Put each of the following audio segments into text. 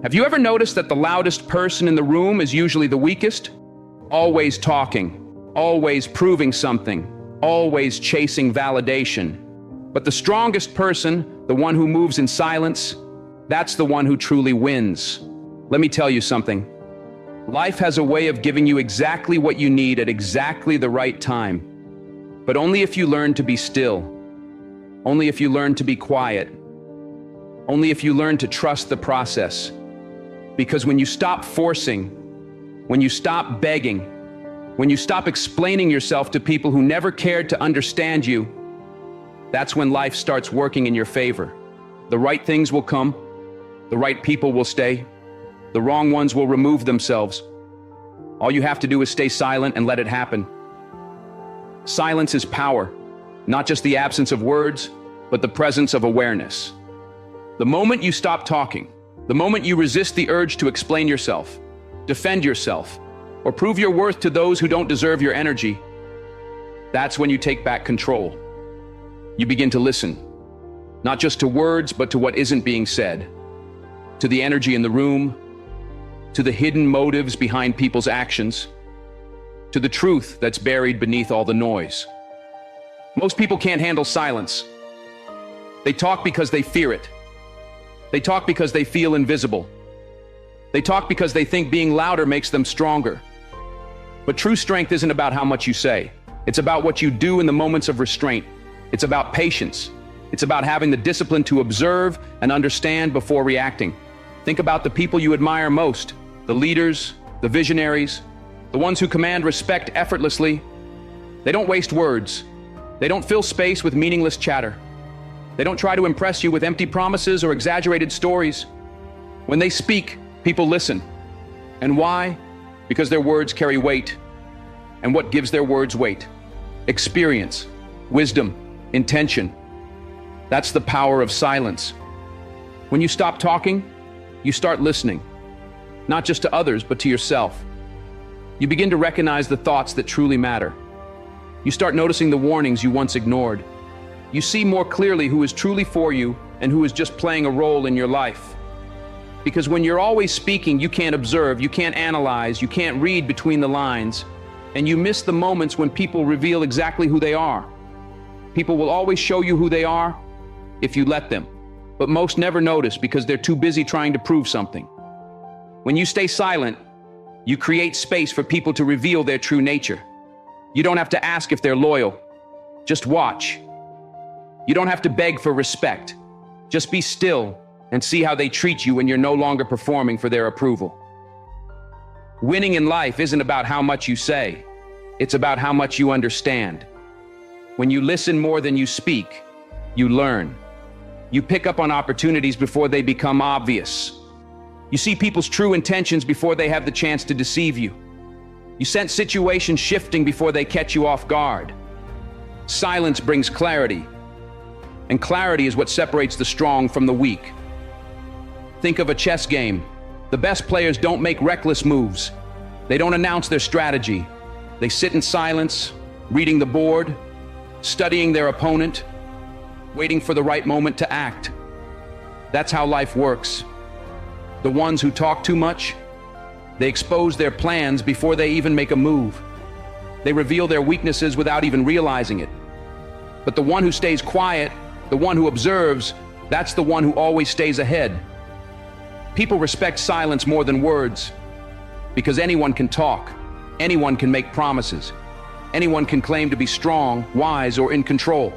Have you ever noticed that the loudest person in the room is usually the weakest? Always talking, always proving something, always chasing validation. But the strongest person, the one who moves in silence, that's the one who truly wins. Let me tell you something. Life has a way of giving you exactly what you need at exactly the right time. But only if you learn to be still. Only if you learn to be quiet. Only if you learn to trust the process. Because when you stop forcing, when you stop begging, when you stop explaining yourself to people who never cared to understand you, that's when life starts working in your favor. The right things will come, the right people will stay, the wrong ones will remove themselves. All you have to do is stay silent and let it happen. Silence is power, not just the absence of words, but the presence of awareness. The moment you stop talking, the moment you resist the urge to explain yourself, defend yourself, or prove your worth to those who don't deserve your energy, that's when you take back control. You begin to listen, not just to words, but to what isn't being said, to the energy in the room, to the hidden motives behind people's actions, to the truth that's buried beneath all the noise. Most people can't handle silence. They talk because they fear it. They talk because they feel invisible. They talk because they think being louder makes them stronger. But true strength isn't about how much you say. It's about what you do in the moments of restraint. It's about patience. It's about having the discipline to observe and understand before reacting. Think about the people you admire most, the leaders, the visionaries, the ones who command respect effortlessly. They don't waste words. They don't fill space with meaningless chatter. They don't try to impress you with empty promises or exaggerated stories. When they speak, people listen. And why? Because their words carry weight. And what gives their words weight? Experience, wisdom, intention. That's the power of silence. When you stop talking, you start listening. Not just to others, but to yourself. You begin to recognize the thoughts that truly matter. You start noticing the warnings you once ignored. You see more clearly who is truly for you and who is just playing a role in your life. Because when you're always speaking, you can't observe, you can't analyze, you can't read between the lines, and you miss the moments when people reveal exactly who they are. People will always show you who they are if you let them, but most never notice because they're too busy trying to prove something. When you stay silent, you create space for people to reveal their true nature. You don't have to ask if they're loyal, just watch. You don't have to beg for respect. Just be still and see how they treat you when you're no longer performing for their approval. Winning in life isn't about how much you say. It's about how much you understand. When you listen more than you speak, you learn. You pick up on opportunities before they become obvious. You see people's true intentions before they have the chance to deceive you. You sense situations shifting before they catch you off guard. Silence brings clarity. And clarity is what separates the strong from the weak. Think of a chess game. The best players don't make reckless moves. They don't announce their strategy. They sit in silence, reading the board, studying their opponent, waiting for the right moment to act. That's how life works. The ones who talk too much, they expose their plans before they even make a move. They reveal their weaknesses without even realizing it. But the one who stays quiet, the one who observes, that's the one who always stays ahead. People respect silence more than words because anyone can talk, anyone can make promises, anyone can claim to be strong, wise, or in control.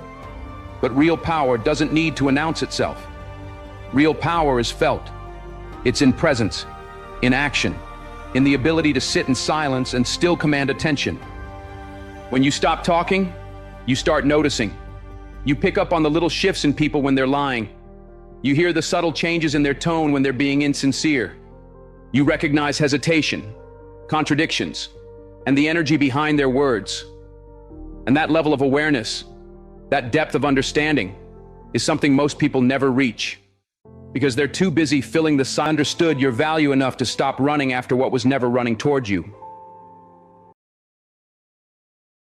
But real power doesn't need to announce itself. Real power is felt. It's in presence, in action, in the ability to sit in silence and still command attention. When you stop talking, you start noticing. You pick up on the little shifts in people when they're lying. You hear the subtle changes in their tone when they're being insincere. You recognize hesitation, contradictions, and the energy behind their words. And that level of awareness, that depth of understanding, is something most people never reach. Because they're too busy filling the understood your value enough to stop running after what was never running toward you.